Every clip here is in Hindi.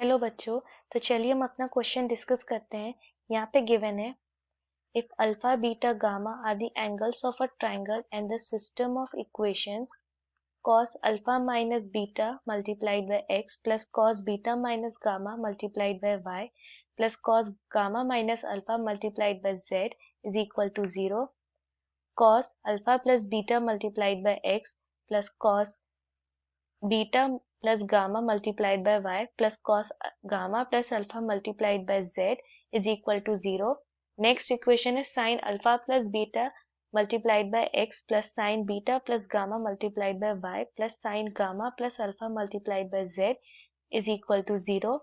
हेलो बच्चों। तो चलिए हम अपना क्वेश्चन डिस्कस करते हैं। यहाँ पे गिवन है if alpha beta gamma are the angles of a triangle and the system of equations cos alpha minus beta multiplied by x plus cos beta minus gamma multiplied by y plus cos gamma minus alpha multiplied by z is equal to 0, cos alpha plus beta multiplied by x plus cos beta plus gamma multiplied by y plus cos gamma plus alpha multiplied by z is equal to 0। Next equation है sin alpha plus beta multiplied by x plus sin beta plus gamma multiplied by y plus sin gamma plus alpha multiplied by z is equal to 0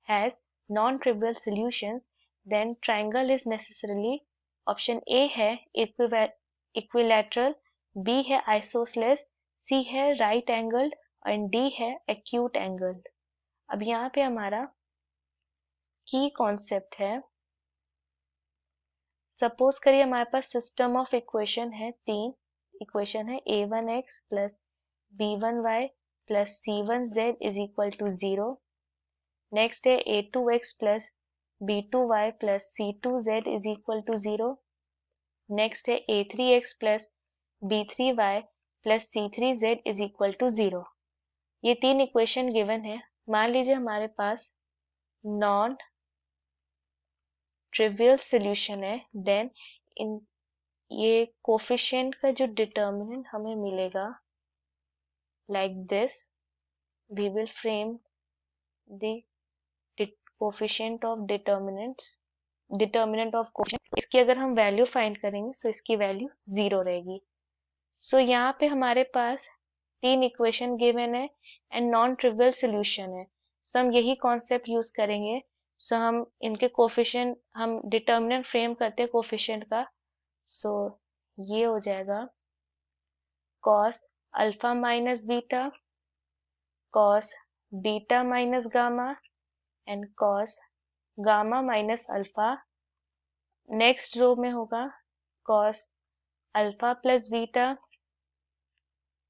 has non-trivial solutions, then triangle is necessarily option A है equilateral, B है isosceles, C है right angled और D है acute angled। अब यहाँ पे हमारा की कॉन्सेप्ट है, सपोज करिए हमारे पास सिस्टम ऑफ इक्वेशन है, तीन इक्वेशन है a1x plus b1y plus c1z is equal to 0। Next है a2x plus b2y plus c2z is equal to 0। Next है a3x plus b3y plus c3z is equal to 0। ये तीन इक्वेशन गिवन है। मान लीजिए हमारे पास नॉन ट्रिवियल सॉल्यूशन है, देन इन ये कोफिशिएंट का जो डिटर्मिनेंट हमें मिलेगा like this, we will frame the coefficient of determinant of coefficient. इसकी अगर हम वैल्यू फाइंड करेंगे तो इसकी वैल्यू 0 रहेगी। सो यहाँ पे हमारे पास तीन इक्वेशन गिवन है एंड नॉन ट्रिवियल सॉल्यूशन है। सो हम यही कॉन्सेप्ट यूज करेंगे। सो हम इनके कोफिशिएंट, हम डिटर्मिनेंट फ्रेम करते हैं कोफिशिएंट का। सो ये हो जाएगा cos alpha minus beta, cos beta minus gamma and cos gamma minus alpha. Next row में होगा cos alpha plus beta,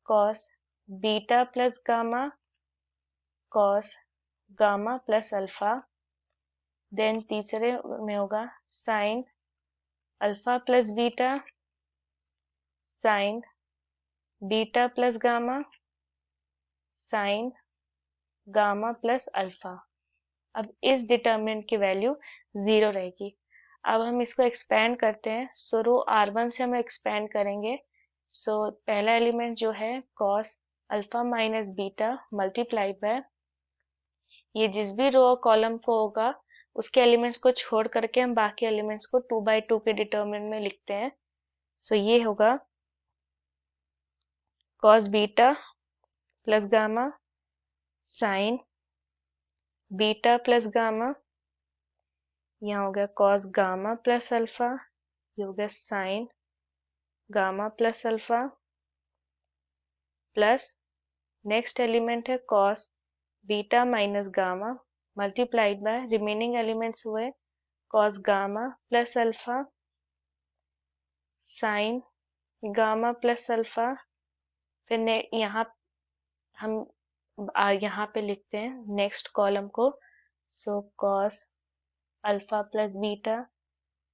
cos beta plus gamma, cos gamma plus alpha. Then तीसरे में होगा sin alpha plus beta, sin beta plus gamma, sin gamma plus alpha. अब इस डिटर्मिनेंट की वैल्यू 0 रहेगी। अब हम इसको एक्सपेंड करते हैं। सो रो R1 से हम एक्सपेंड करेंगे। सो पहला एलिमेंट जो है cos alpha minus beta multiplied by, ये जिस भी रो और कॉलम को होगा उसके एलिमेंट्स को छोड़ करके हम बाकी एलिमेंट्स को 2/2 के डिटर्मिनेंट में लिखते हैं। सो ये होगा cos beta plus gamma, sin beta plus gamma, यहाँ हो गया cos गामा प्लस अल्फा, ये हो गया sin gamma plus alpha, plus next element है cos beta minus gamma multiplied bye remaining elements हुए cos gamma plus alpha, sin gamma plus alpha. फिर यहाँ हम यहाँ पे लिखते हैं नेक्स्ट कॉलम को। So cos alpha plus beta,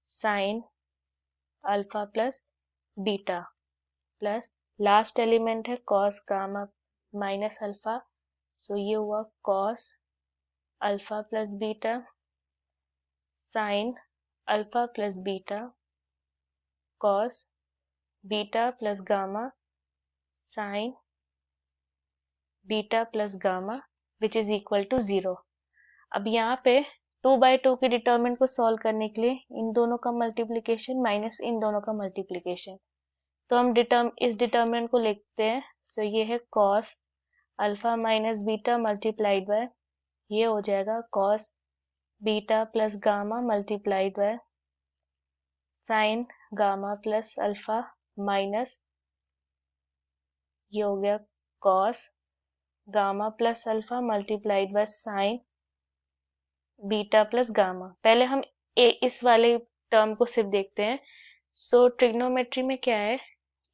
sin alpha plus beta, plus last element है cos gamma minus alpha. So ये हुआ cos alpha plus beta, sin alpha plus beta, cos beta plus gamma, sin beta plus gamma which is equal to 0। अब यहाँ पे 2/2 के डिटर्मिनेंट को सॉल्व करने के लिए इन दोनों का मल्टीप्लिकेशन माइनस इन दोनों का मल्टीप्लिकेशन, तो हम इस डिटर्मिनेंट को लिखते हैं। सो ये है cos alpha minus beta multiplied by, ये हो जाएगा cos beta plus gamma multiplied bye sin gamma plus alpha minus, ये हो गया cos gamma plus alpha multiplied bye sin beta plus gamma. पहले हम इस वाले टर्म को सिर्फ देखते हैं। सो ट्रिग्नोमेट्री में क्या है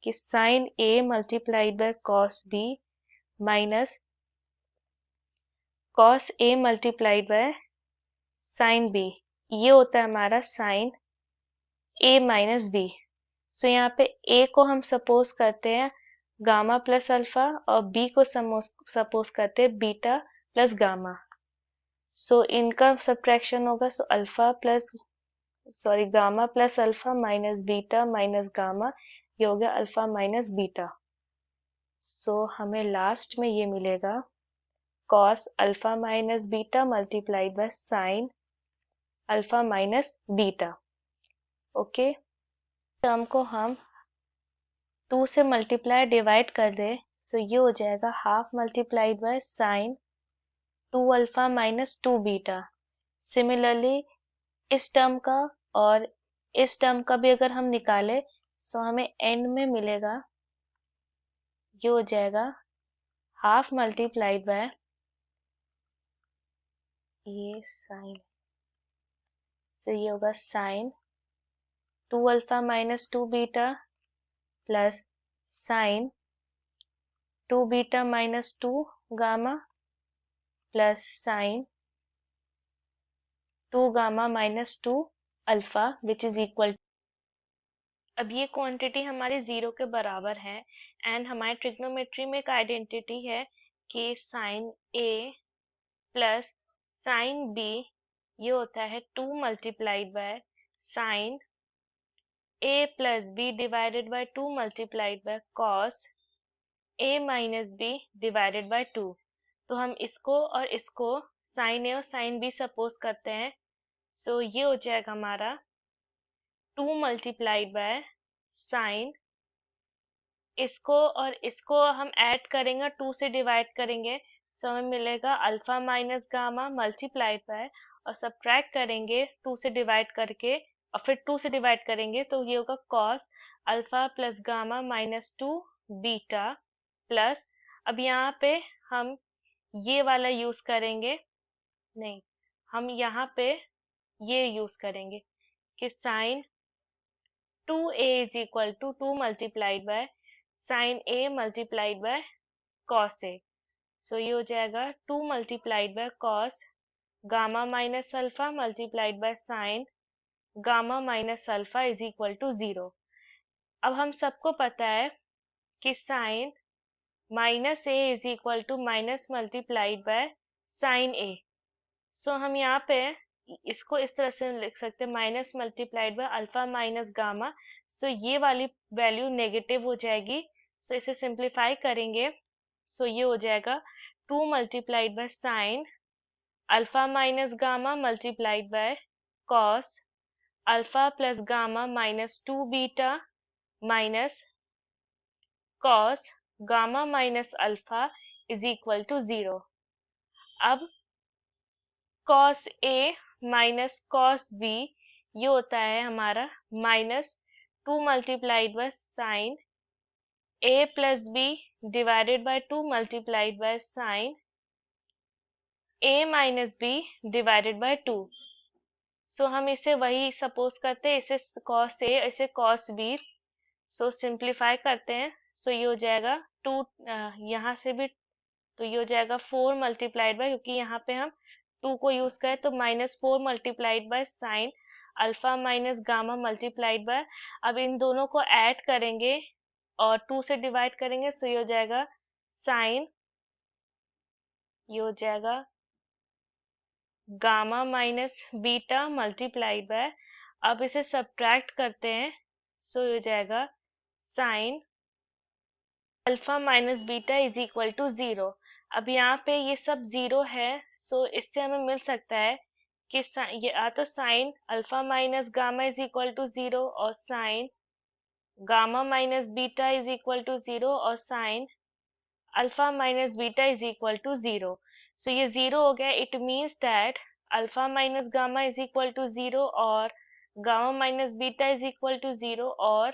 कि sin A multiplied bye cos B minus cos A multiplied by sign B, ये होता है हमारा साइन A माइनस बी। सो यहाँ पे A को हम सपोज करते हैं गामा प्लस अल्फा और B को सपोज करते हैं बीटा प्लस गामा। सो इनका सब्ट्रैक्शन होगा, so gamma plus alpha minus beta minus gamma, ये हो गया अल्फा माइनस बीटा। सो हमें लास्ट में ये मिलेगा cos alpha minus beta multiplied by sine alpha minus beta. Okay, term को हम 2 से मल्टीप्लाई डिवाइड कर दे, सो ये हो जाएगा half multiplied by sign 2 alpha minus 2 beta. Similarly इस टर्म का और इस टर्म का भी अगर हम निकाले, सो हमें एंड में मिलेगा, ये हो जाएगा हाफ मल्टीप्लाइड बाय ये साइन, तो ये होगा sine 2 alpha minus 2 beta plus sine 2 beta minus 2 gamma plus sine 2 gamma minus 2 alpha which is equal. अब ये क्वांटिटी हमारी 0 के बराबर है एंड हमारे ट्रिग्नोमेट्री में एक आइडेंटिटी है कि sine A plus sine B ये होता है 2 multiplied by sine A plus B divided by 2 multiplied by cos A minus B divided by 2। तो हम इसको और इसको साइन A और साइन B सपोज करते हैं, सो ये हो जाएगा हमारा 2 मल्टीप्लाइड बाय साइन, इसको और इसको हम ऐड करेंगे 2 से डिवाइड करेंगे, सो हमें मिलेगा alpha minus gamma multiplied bye, और सब्ट्रैक्ट करेंगे 2 से डिवाइड करके और फिर 2 से डिवाइड करेंगे, तो ये होगा cos alpha plus gamma minus 2 beta plus, अब यहाँ पे हम ये वाला यूज करेंगे, नहीं हम यहाँ पे ये यूज करेंगे कि sine 2a is equal to 2 multiplied by sine A multiplied by cos A। So ये हो जाएगा 2 multiplied by cos gamma minus alpha multiplied by sine gamma minus alpha is equal to 0। अब हम सबको पता है कि sine minus A is equal to minus multiplied by sine A। So हम यहाँ पे इसको इस तरह से लिख सकते हैं minus multiplied by alpha minus gamma, so ये वाली वैल्यू नेगेटिव हो जाएगी, सो इसे सिंप्लीफाई करेंगे, सो ये हो जाएगा 2 multiplied by sine alpha minus gamma multiplied by cos alpha plus gamma minus 2 beta minus cos gamma minus alpha is equal to 0। अब cos A minus cos B ये होता है हमारा minus 2 multiplied by sine A plus B divided by 2 multiplied by sine A minus B divided by 2। So हम इसे वही सपोज करते हैं, इसे cos A इसे cos B, सो सिंप्लीफाई करते हैं, सो ये हो जाएगा 2 यहाँ से भी, तो ये हो जाएगा 4 मल्टीप्लाइड बाय, क्योंकि यहाँ पे हम 2 को यूज करें तो minus 4 multiplied by sine alpha minus gamma multiplied by, अब इन दोनों को ऐड करेंगे और 2 से डिवाइड करेंगे, सो ये हो जाएगा साइन, ये हो जाएगा gamma minus beta multiplied by, अब इसे सब्ट्रैक्ट करते हैं, सो ये हो जाएगा sine alpha minus beta is equal to 0। अब यहाँ पे ये सब 0 है, सो इससे हमें मिल सकता है कि ये या तो sine alpha minus gamma is equal to 0 और sine gamma minus beta is equal to 0 और sine alpha minus beta is equal to 0। So ये 0 हो गया, it means that alpha minus gamma is equal to 0 और gamma minus beta is equal to 0 और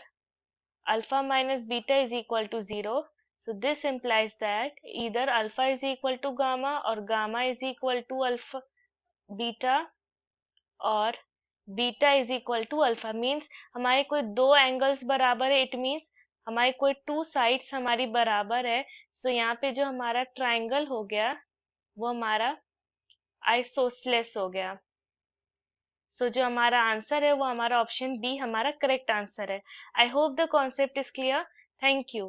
alpha minus beta is equal to 0. So this implies that either alpha is equal to gamma or gamma is equal to alpha beta और beta is equal to alpha, means हमारे कोई दो एंगल्स बराबर है, इट मीन्स हमारे कोई 2 साइड्स हमारी बराबर है। सो यहाँ पे जो हमारा ट्राइंगल हो गया वो हमारा आइसोसलेस हो गया। सो जो हमारा आंसर है वो हमारा ऑप्शन बी हमारा करेक्ट आंसर है। I hope the concept is clear. Thank you.